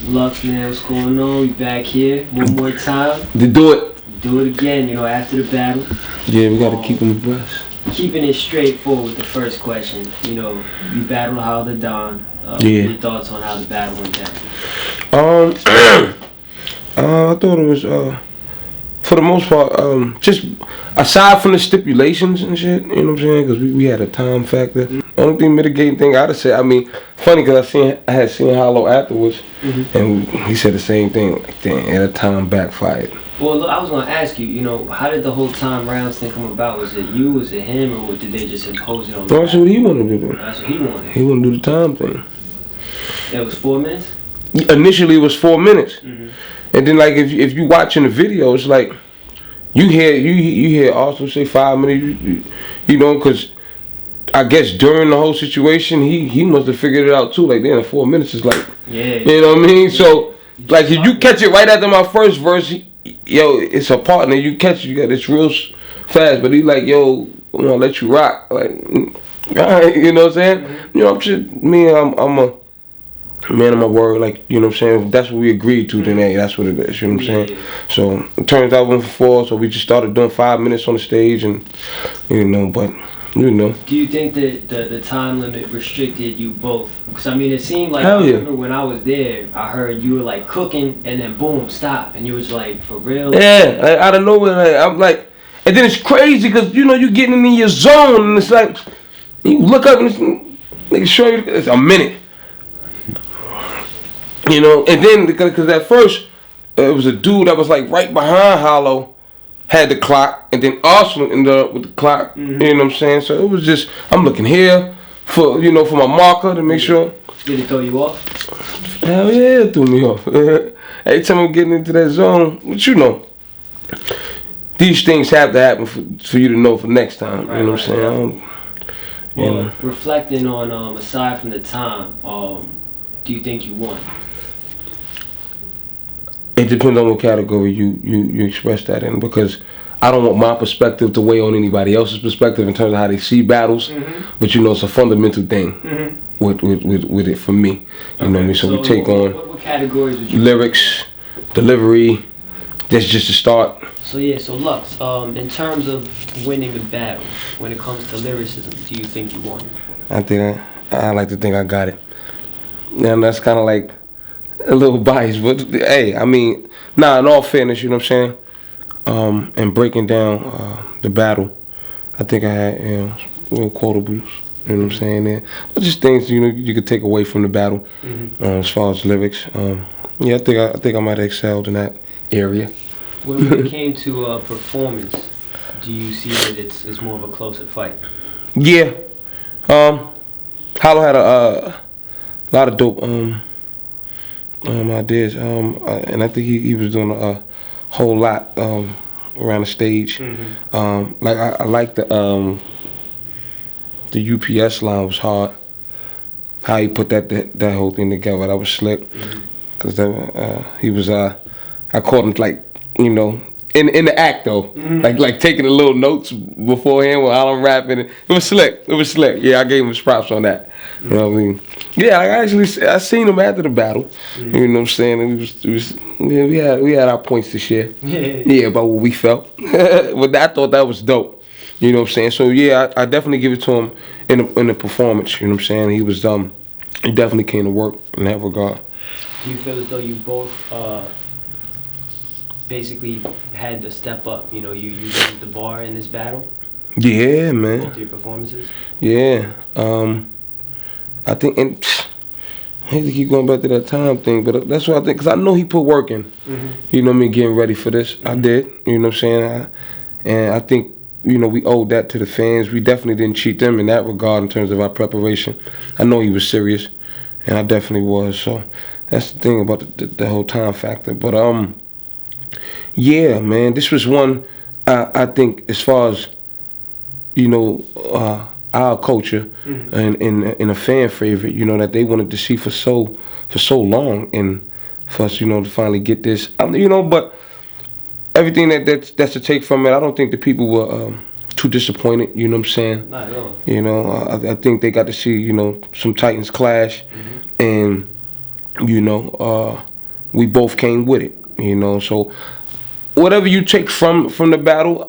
Lux, man, what's going on? We back here one more time. To do it. Do it again, after the battle. Yeah, we gotta keep them abreast. Keeping it straightforward with the first question. You battled How the Don. Yeah. Your thoughts on how the battle went down? I thought it was, for the most part, just aside from the stipulations and shit, you know what I'm saying? Because we had a time factor. The only thing mitigating thing I'd have said, funny because I had seen Hollow afterwards, and he said the same thing, like, damn, at a time backfired. Well, look, I was going to ask you, how did the whole time rounds thing come about? Was it you, was it him, or did they just impose it on No, that's what he wanted to do. That's what he wanted. He wanted to do the time thing. It was 4 minutes? Initially, it was 4 minutes. And then, like, if you watching the video, it's like, you hear Arsenal say 5 minutes, because I guess during the whole situation, he must have figured it out too. Like, then 4 minutes is like, you know what I mean? So, like, if you catch it right after my first verse, it's a partner. You catch it, you got this real fast. But he like, I'm gonna let you rock. Like, all right, you know what I'm saying? I'm just, I'm a man of my word. Like, you know what I'm saying? If that's what we agreed to, then hey, that's what it is. You know what I'm saying? So it turns out 1 for 4. So we just started doing 5 minutes on the stage, and but. Do you think that the time limit restricted you both? Because it seemed like, Hell I yeah. remember when I was there, I heard you were like cooking and then boom, stop. And you was like, for real? Yeah, like, out of nowhere, I'm like, and then it's crazy because, you're getting in your zone and it's like, you look up and it's show you, it's a minute. And then, because at first, it was a dude that was like right behind Hollow, had the clock, and then Arsenal ended up with the clock. You know what I'm saying? So it was just, I'm looking here for for my marker to make sure. Did it throw you off? Hell yeah, it threw me off. Every time I'm getting into that zone, but these things have to happen for you to know for next time. You know what I'm saying? Reflecting on, aside from the time, do you think you won? It depends on what category you express that in, because I don't want my perspective to weigh on anybody else's perspective in terms of how they see battles. But it's a fundamental thing with it for me. You know what I mean? So we take on what categories would you lyrics, delivery. That's just a start. So Lux, in terms of winning the battle, when it comes to lyricism, do you think you won? I like to think I got it. And that's kind of like a little biased, but hey, in all fairness, you know what I'm saying? And breaking down the battle, I think I had little quotables, you know what I'm saying? There, but just things you could take away from the battle as far as lyrics. I think I might have excelled in that area. When it came to performance, do you see that it's more of a closer fight? Yeah, Hollow had a lot of dope ideas, and I think he was doing a whole lot around the stage. Like I like the UPS line was hard. How he put that whole thing together, that was slick. Cause he was I caught him like in the act though, like taking the little notes beforehand while I'm rapping. It was slick. Yeah, I gave him his props on that. You know what I mean? Yeah, I seen him after the battle. You know what I'm saying? And we had our points to share. Yeah, about what we felt. But I thought that was dope. You know what I'm saying? So yeah, I definitely give it to him in the performance. You know what I'm saying? He was he definitely came to work in that regard. Do you feel as though you both basically had to step up? You raised the bar in this battle? Yeah, man. Both your performances? Yeah. I think, and I hate to keep going back to that time thing, but that's what I think, because I know he put work in. You know what I mean, getting ready for this. I did, you know what I'm saying? And I think, we owed that to the fans. We definitely didn't cheat them in that regard in terms of our preparation. I know he was serious, and I definitely was. So that's the thing about the whole time factor. But yeah, man, this was one. I think as far as our culture and a fan favorite, that they wanted to see for so long, and for us, to finally get this, but. Everything that's to take from it, I don't think the people were too disappointed, you know what I'm saying? Not at all. I think they got to see, some Titans clash, and, we both came with it, you know. So whatever you take from the battle,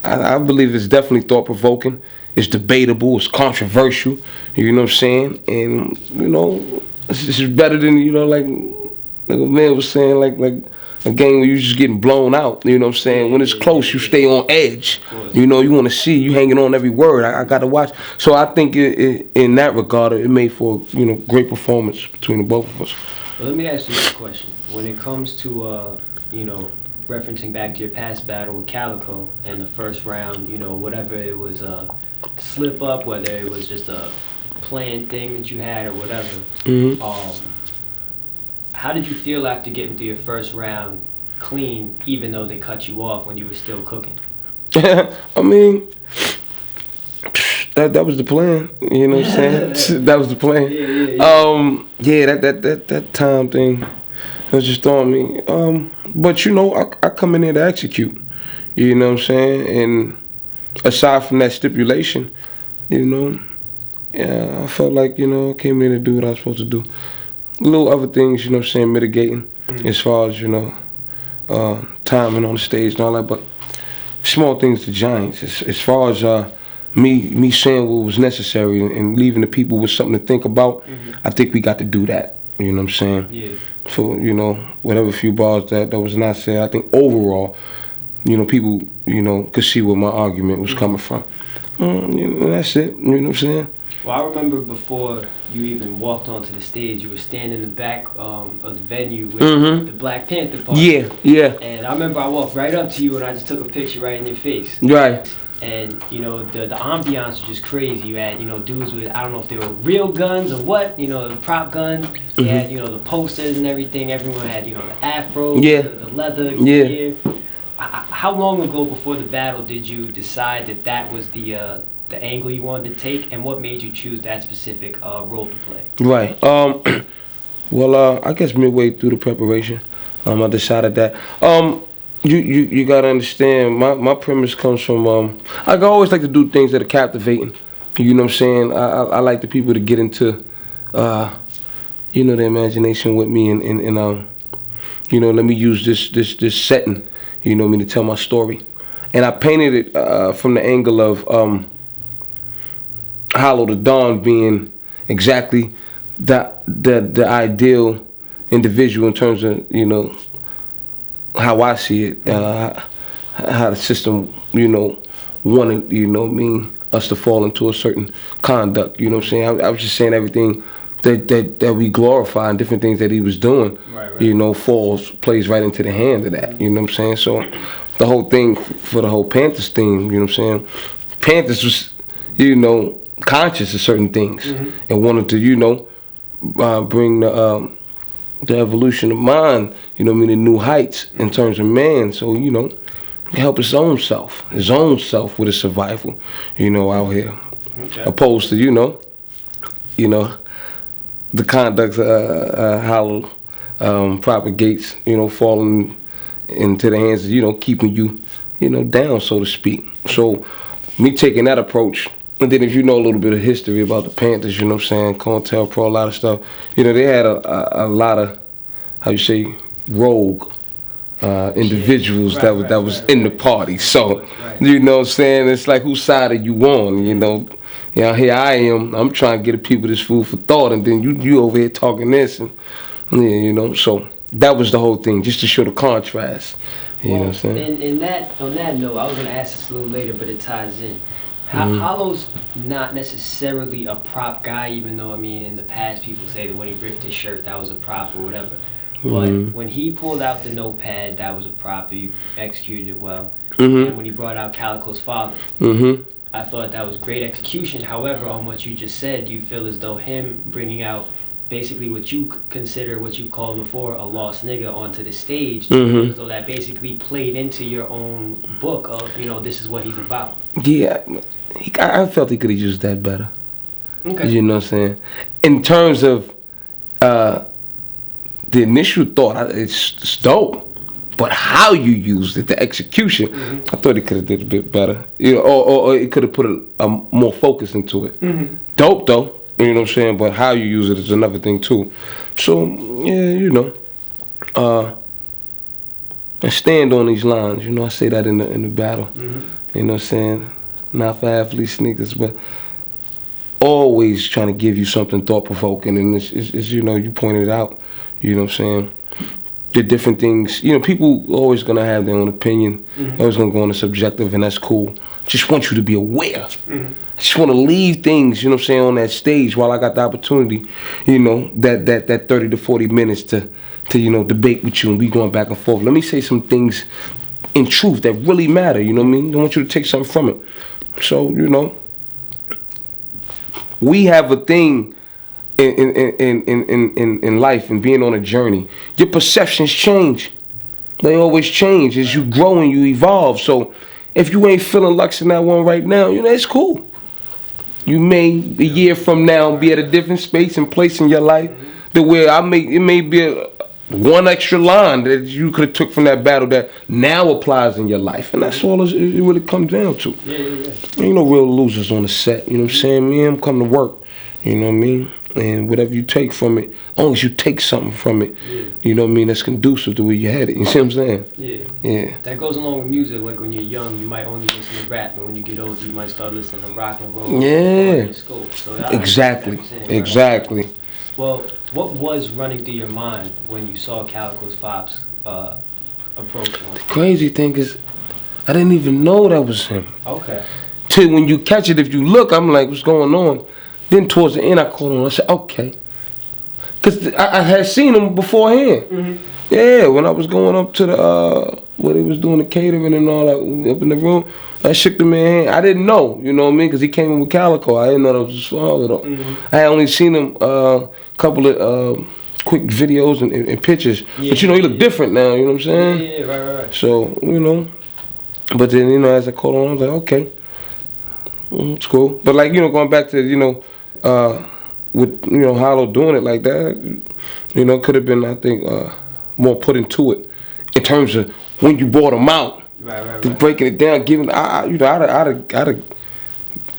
I believe it's definitely thought provoking. It's debatable. It's controversial. You know what I'm saying? And you know, it's just better than, you know, like a man was saying, like a game where you just getting blown out. You know what I'm saying? When it's close, you stay on edge. You know, you want to see, you hanging on every word. I got to watch. So I think in that regard, it made for, you know, great performance between the both of us. Well, let me ask you this question. When it comes to, you know, referencing back to your past battle with Calicoe and the first round, you know, whatever it was a slip up, whether it was just a planned thing that you had or whatever, how did you feel after getting through your first round clean, even though they cut you off when you were still cooking? I mean, that was the plan. You know what I'm saying? That was the plan. That time thing was just throwing me. But you know, I come in there to execute. You know what I'm saying? And aside from that stipulation, you know, I felt like, you know, I came in to do what I was supposed to do. Little other things, you know what I'm saying, mitigating as far as, you know, timing on the stage and all that, but small things to giants. As far as me saying what was necessary and leaving the people with something to think about, I think we got to do that. You know what I'm saying? Yeah. So, you know, whatever few bars that was not said, I think overall, you know, people, you know, could see where my argument was coming from. You know, that's it. You know what I'm saying? Well, I remember before you even walked onto the stage, you were standing in the back of the venue with the Black Panther party. Yeah. And I remember I walked right up to you and I just took a picture right in your face. Right. And, you know, the ambiance was just crazy. You had, you know, dudes with, I don't know if they were real guns or what, you know, the prop guns. You had, you know, the posters and everything. Everyone had, you know, the afro, the leather gear. How long ago before the battle did you decide that was the angle you wanted to take, and what made you choose that specific role to play? Right. Well, I guess midway through the preparation, I decided that. You gotta understand, my premise comes from I always like to do things that are captivating. You know what I'm saying? I like the people to get into you know, the imagination with me and you know, let me use this setting, you know, to tell my story. And I painted it from the angle of Hollow the Dawn being exactly the ideal individual in terms of, you know, how I see it, how the system, you know, wanted, you know, us to fall into a certain conduct. You know what I'm saying? I was just saying everything that we glorify and different things that he was doing, you know, plays right into the hand of that. You know what I'm saying? So the whole thing for the whole Panthers thing, you know what I'm saying? Panthers was, you know, conscious of certain things and wanted to, you know, bring the evolution of mind, you know, to new heights in terms of man. So, you know, help his own self with his survival, you know, out here, opposed to, you know, the conduct Hollow propagates, you know, falling into the hands of, you know, keeping you, you know, down, so to speak. So me taking that approach. And then if you know a little bit of history about the Panthers, you know what I'm saying, CONTELPRO, a lot of stuff, you know, they had a lot of, how you say, rogue individuals that was in the party. So, you know what I'm saying, it's like, whose side are you on, you know? You know, here I am, I'm trying to get the people this food for thought, and then you over here talking this, and yeah, you know, so that was the whole thing, just to show the contrast. You know what I'm saying? On that note, I was going to ask this a little later, but it ties in. Hollow's not necessarily a prop guy, even though, I mean, in the past people say that when he ripped his shirt, that was a prop or whatever. But when he pulled out the notepad, that was a prop. He executed it well. And when he brought out Calicoe's father, I thought that was great execution. However, on what you just said, you feel as though him bringing out basically what you consider, what you called before, a lost nigga onto the stage, so that basically played into your own book of, you know, this is what he's about. Yeah, I felt he could have used that better. Okay. You know what I'm saying? In terms of the initial thought, it's dope. But how you used it, the execution, I thought he could have did a bit better. You know, or it could have put a more focus into it. Dope though, you know what I'm saying? But how you use it is another thing too. So yeah, you know. and stand on these lines. You know, I say that in the battle. Mm-hmm. You know what I'm saying? Not for athlete sneakers, but always trying to give you something thought provoking. And it's you know, you pointed it out. You know what I'm saying? The different things. You know, people always gonna have their own opinion. Mm-hmm. Always gonna go on the subjective, and that's cool. Just want you to be aware. Mm-hmm. I just want to leave things, you know what I'm saying, on that stage while I got the opportunity, you know, that 30 to 40 minutes to you know, debate with you and we going back and forth. Let me say some things in truth that really matter, you know what I mean? I want you to take something from it. So, you know, we have a thing in life and being on a journey. Your perceptions change. They always change as you grow and you evolve. So if you ain't feeling Lux in that one right now, you know, it's cool. You may, a year from now, be at a different space and place in your life that where it may be one extra line that you could have took from that battle that now applies in your life. And that's all it really comes down to. Yeah. Ain't no real losers on the set, you know what I'm saying? Me and him come to work, you know what I mean? And whatever you take from it, as long as you take something from it, you know what I mean, that's conducive to where you had it. You see what I'm saying? Yeah. That goes along with music. Like when you're young, you might only listen to rap, and when you get older, you might start listening to rock and roll. Yeah. So Exactly. Right? Well, what was running through your mind when you saw Calicoe's Fops approaching? The crazy thing is, I didn't even know that was him. Okay. Till when you catch it, if you look, I'm like, what's going on? Then towards the end, I called him. I said, okay. Because I had seen him beforehand. Mm-hmm. Yeah, when I was going up to the, where they was doing the catering and all that, up in the room, I shook the man's hand. I didn't know, you know what I mean? Because he came in with Calicoe. I didn't know that was his father, though. Mm-hmm. I had only seen him a couple of quick videos and pictures. Yeah, but, you know, he look different now, you know what I'm saying? Yeah, right. So, you know. But then, you know, as I called him, I was like, okay. It's cool. But, like, you know, going back to, you know, with, you know, Hollow doing it like that, you know, could have been, I think, more put into it in terms of when you brought him out. Right. Breaking it down, giving, you know, I'd have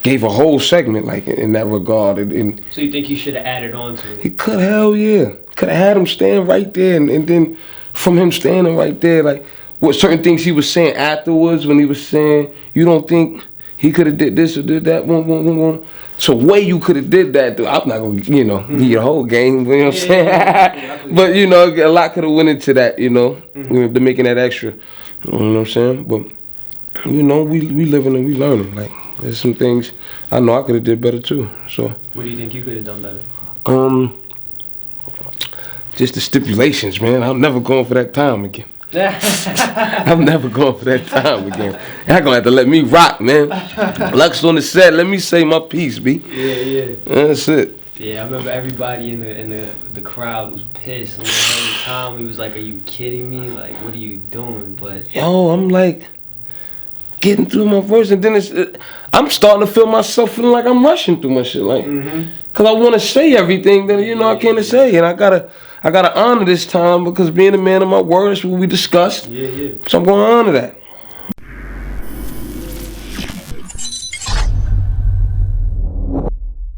gave a whole segment like in that regard. And so you think he should have added on to it? He could, hell yeah. Could have had him stand right there, and then from him standing right there, like what certain things he was saying afterwards when he was saying, you don't think he could have did this or did that, one. So way you could have did that, though. I'm not gonna, you know, give you the whole game. You know what I'm saying? Yeah, but you know, a lot could have went into that. You know, to making that extra. You know what I'm saying? But you know, we living and we learning. Like there's some things I know I could have did better too. So. What do you think you could have done better? Just the stipulations, man. I'm never going for that time again. I'm never going for that time again. Y'all gonna have to let me rock, man. Lux on the set, let me say my piece, B. Yeah. That's it. Yeah, I remember everybody in the crowd was pissed. And when Tom, he was like, "Are you kidding me? Like, what are you doing?" But yo, I'm like getting through my verse, and then I'm starting to feel myself feeling like I'm rushing through my shit, like, cause I want to say everything that you know I can't say, and I gotta honor this time because being a man of my word is what we discussed. Yeah. So I'm gonna honor that.